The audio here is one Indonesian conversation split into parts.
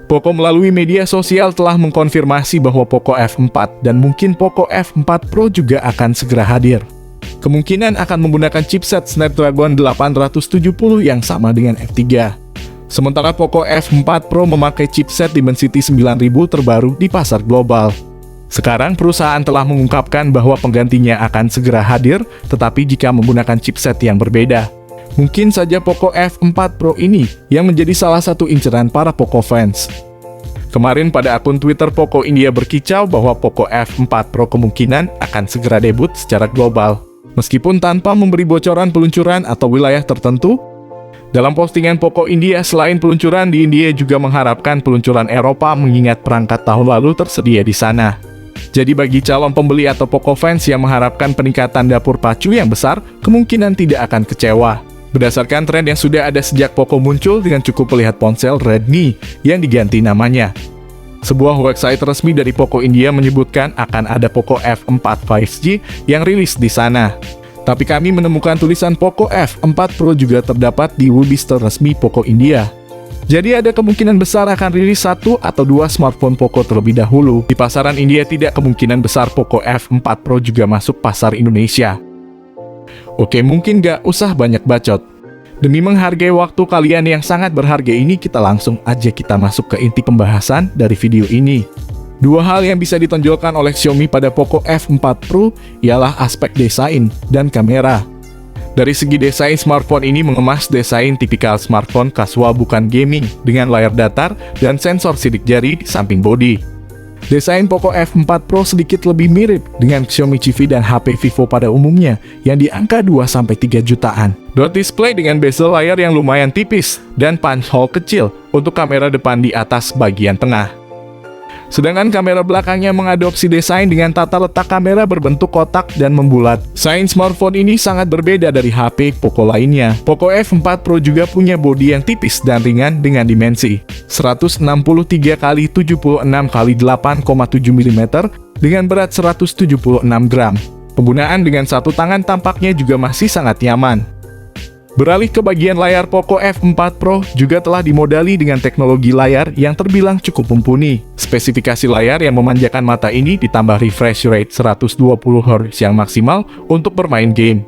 Poco melalui media sosial telah mengkonfirmasi bahwa Poco F4 dan mungkin Poco F4 Pro juga akan segera hadir. Kemungkinan akan menggunakan chipset Snapdragon 870 yang sama dengan F3. Sementara Poco F4 Pro memakai chipset Dimensity 9000 terbaru di pasar global. Sekarang perusahaan telah mengungkapkan bahwa penggantinya akan segera hadir, tetapi jika menggunakan chipset yang berbeda. Mungkin saja Poco F4 Pro ini yang menjadi salah satu inceran para Poco fans. Kemarin pada akun Twitter Poco India berkicau bahwa Poco F4 Pro kemungkinan akan segera debut secara global, meskipun tanpa memberi bocoran peluncuran atau wilayah tertentu. Dalam postingan Poco India, selain peluncuran di India juga mengharapkan peluncuran Eropa mengingat perangkat tahun lalu tersedia di sana. Jadi bagi calon pembeli atau Poco fans yang mengharapkan peningkatan dapur pacu yang besar, kemungkinan tidak akan kecewa. Berdasarkan tren yang sudah ada sejak Poco muncul dengan cukup melihat ponsel Redmi yang diganti namanya. Sebuah website resmi dari Poco India menyebutkan akan ada Poco F4 5G yang rilis di sana. Tapi kami menemukan tulisan Poco F4 Pro juga terdapat di website resmi Poco India. Jadi ada kemungkinan besar akan rilis 1 atau 2 smartphone Poco terlebih dahulu. Di pasaran India tidak kemungkinan besar Poco F4 Pro juga masuk pasar Indonesia. Oke, mungkin gak usah banyak bacot. Demi menghargai waktu kalian yang sangat berharga ini, kita langsung aja masuk ke inti pembahasan dari video ini. Dua hal yang bisa ditonjolkan oleh Xiaomi pada Poco F4 Pro ialah aspek desain dan kamera. Dari segi desain, smartphone ini mengemas desain tipikal smartphone kasual bukan gaming dengan layar datar dan sensor sidik jari di samping bodi. Desain Poco F4 Pro sedikit lebih mirip dengan Xiaomi CV dan HP Vivo pada umumnya yang di angka 2-3 jutaan. Dot display dengan bezel layar yang lumayan tipis dan punch hole kecil untuk kamera depan di atas bagian tengah. Sedangkan kamera belakangnya mengadopsi desain dengan tata letak kamera berbentuk kotak dan membulat. Desain smartphone ini sangat berbeda dari HP Poco lainnya. Poco F4 Pro juga punya bodi yang tipis dan ringan dengan dimensi 163 x 76 x 8,7 mm dengan berat 176 gram. Penggunaan dengan satu tangan tampaknya juga masih sangat nyaman. Beralih ke bagian layar, Poco F4 Pro juga telah dimodali dengan teknologi layar yang terbilang cukup mumpuni. Spesifikasi layar yang memanjakan mata ini ditambah refresh rate 120Hz yang maksimal untuk bermain game.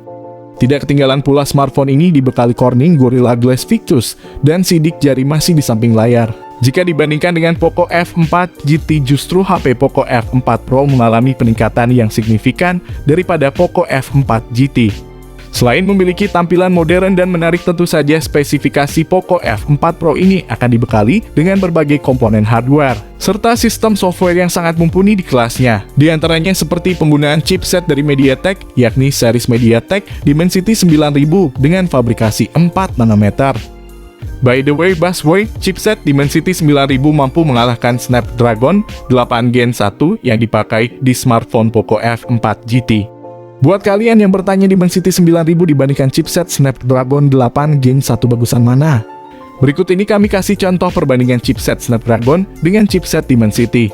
Tidak ketinggalan pula smartphone ini dibekali Corning Gorilla Glass Victus dan sidik jari masih di samping layar. Jika dibandingkan dengan Poco F4 GT, justru HP Poco F4 Pro mengalami peningkatan yang signifikan daripada Poco F4 GT. Selain memiliki tampilan modern dan menarik, tentu saja spesifikasi Poco F4 Pro ini akan dibekali dengan berbagai komponen hardware, serta sistem software yang sangat mumpuni di kelasnya. Di antaranya seperti penggunaan chipset dari MediaTek, yakni series MediaTek Dimensity 9000 dengan fabrikasi 4 nanometer. By the way, busway, chipset Dimensity 9000 mampu mengalahkan Snapdragon 8 Gen 1 yang dipakai di smartphone Poco F4 GT. Buat kalian yang bertanya Dimensity 9000 dibandingkan chipset Snapdragon 8 Gen 1 bagusan mana? Berikut ini kami kasih contoh perbandingan chipset Snapdragon dengan chipset Dimensity.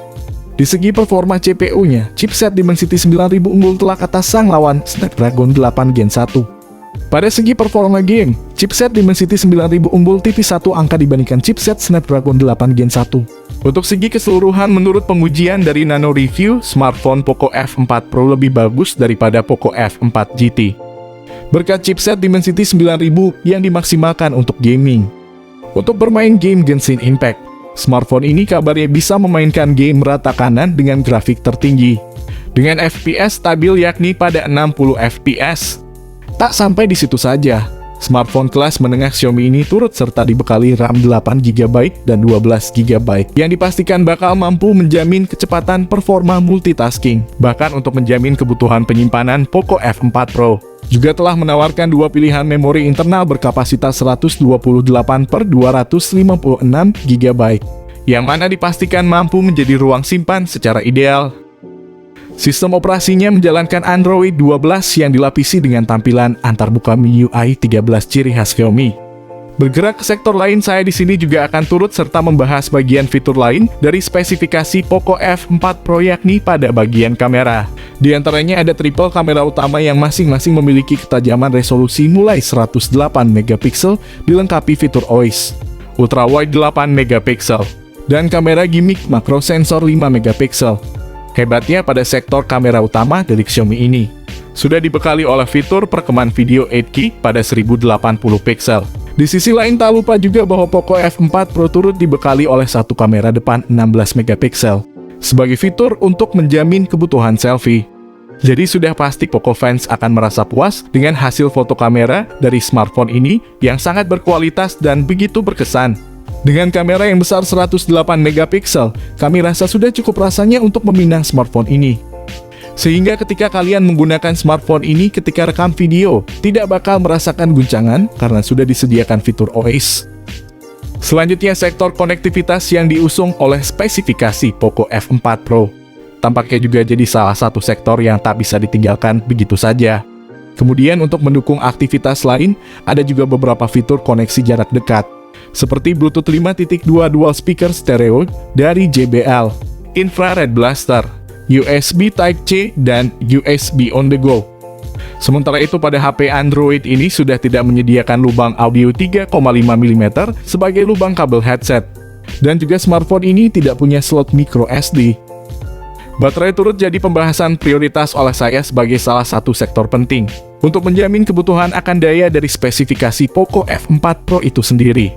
Di segi performa CPU-nya, chipset Dimensity 9000 unggul telak atas sang lawan Snapdragon 8 Gen 1. Pada segi performa game, chipset Dimensity 9000 unggul tipis satu angka dibandingkan chipset Snapdragon 8 Gen 1. Untuk segi keseluruhan, menurut pengujian dari Nano Review, smartphone Poco F4 Pro lebih bagus daripada Poco F4 GT. Berkat chipset Dimensity 9000 yang dimaksimalkan untuk gaming. Untuk bermain game Genshin Impact, smartphone ini kabarnya bisa memainkan game rata kanan dengan grafik tertinggi, dengan FPS stabil yakni pada 60 FPS. Tak sampai di situ saja, smartphone kelas menengah Xiaomi ini turut serta dibekali RAM 8GB dan 12GB yang dipastikan bakal mampu menjamin kecepatan performa multitasking. Bahkan untuk menjamin kebutuhan penyimpanan, Poco F4 Pro juga telah menawarkan dua pilihan memori internal berkapasitas 128/256GB, yang mana dipastikan mampu menjadi ruang simpan secara ideal. Sistem operasinya menjalankan Android 12 yang dilapisi dengan tampilan antarmuka MIUI 13 ciri khas Xiaomi. Bergerak ke sektor lain, saya di sini juga akan turut serta membahas bagian fitur lain dari spesifikasi Poco F4 Pro, yakni pada bagian kamera. Di antaranya ada triple kamera utama yang masing-masing memiliki ketajaman resolusi mulai 108 MP dilengkapi fitur OIS, Ultra Wide 8 MP, dan kamera gimmick makro sensor 5 megapiksel. Hebatnya pada sektor kamera utama dari Xiaomi ini, sudah dibekali oleh fitur perekaman video 8K pada 1080 piksel. Di sisi lain tak lupa juga bahwa Poco F4 Pro turut dibekali oleh satu kamera depan 16 megapiksel, sebagai fitur untuk menjamin kebutuhan selfie. Jadi sudah pasti Poco fans akan merasa puas dengan hasil foto kamera dari smartphone ini yang sangat berkualitas dan begitu berkesan. Dengan kamera yang besar 108 megapiksel, kami rasa sudah cukup rasanya untuk meminang smartphone ini. Sehingga ketika kalian menggunakan smartphone ini ketika rekam video, tidak bakal merasakan guncangan karena sudah disediakan fitur OIS. Selanjutnya sektor konektivitas yang diusung oleh spesifikasi Poco F4 Pro. Tampaknya juga jadi salah satu sektor yang tak bisa ditinggalkan begitu saja. Kemudian untuk mendukung aktivitas lain, ada juga beberapa fitur koneksi jarak dekat, seperti Bluetooth 5.2 dual speaker stereo dari JBL, Infrared Blaster, USB Type-C, dan USB on the go. Sementara itu pada HP Android ini sudah tidak menyediakan lubang audio 3,5 mm sebagai lubang kabel headset. Dan juga smartphone ini tidak punya slot micro SD. Baterai turut jadi pembahasan prioritas oleh saya sebagai salah satu sektor penting untuk menjamin kebutuhan akan daya dari spesifikasi Poco F4 Pro itu sendiri.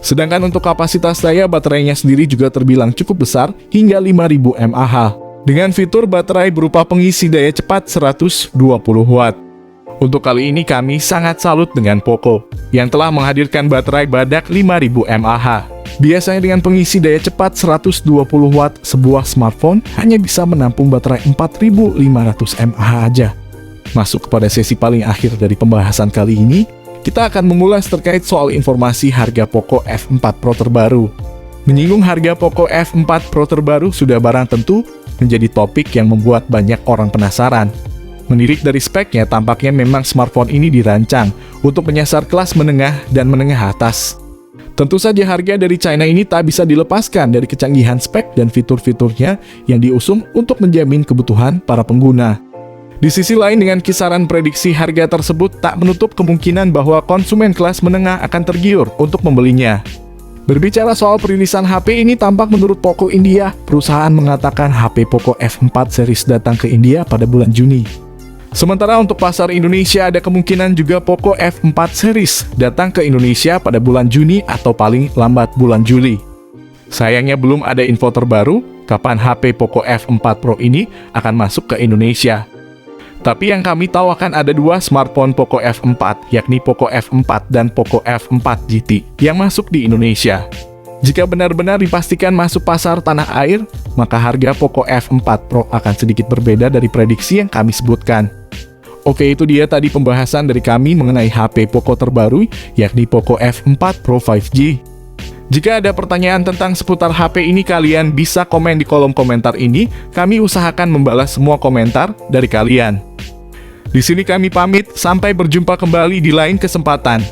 Sedangkan untuk kapasitas daya baterainya sendiri juga terbilang cukup besar hingga 5000 mAh. Dengan fitur baterai berupa pengisi daya cepat 120 Watt. Untuk kali ini kami sangat salut dengan Poco yang telah menghadirkan baterai badak 5000 mAh. Biasanya dengan pengisi daya cepat 120 Watt, sebuah smartphone hanya bisa menampung baterai 4500 mAh aja. Masuk kepada sesi paling akhir dari pembahasan kali ini, kita akan mengulas terkait soal informasi harga Poco F4 Pro terbaru. Menyinggung harga Poco F4 Pro terbaru sudah barang tentu menjadi topik yang membuat banyak orang penasaran. Menilik dari speknya, tampaknya memang smartphone ini dirancang untuk menyasar kelas menengah dan menengah atas. Tentu saja harga dari China ini tak bisa dilepaskan dari kecanggihan spek dan fitur-fiturnya yang diusung untuk menjamin kebutuhan para pengguna. Di sisi lain, dengan kisaran prediksi harga tersebut tak menutup kemungkinan bahwa konsumen kelas menengah akan tergiur untuk membelinya. Berbicara soal perilisan HP ini, tampak menurut Poco India, perusahaan mengatakan HP Poco F4 series datang ke India pada bulan Juni. Sementara untuk pasar Indonesia ada kemungkinan juga Poco F4 series datang ke Indonesia pada bulan Juni atau paling lambat bulan Juli. Sayangnya belum ada info terbaru kapan HP Poco F4 Pro ini akan masuk ke Indonesia. Tapi yang kami tahu akan ada dua smartphone Poco F4, yakni Poco F4 dan Poco F4 GT yang masuk di Indonesia. Jika benar-benar dipastikan masuk pasar tanah air, maka harga Poco F4 Pro akan sedikit berbeda dari prediksi yang kami sebutkan. Oke, itu dia tadi pembahasan dari kami mengenai HP Poco terbaru, yakni Poco F4 Pro 5G. Jika ada pertanyaan tentang seputar HP ini, kalian bisa komen di kolom komentar ini. Kami usahakan membalas semua komentar dari kalian. Di sini kami pamit, sampai berjumpa kembali di lain kesempatan.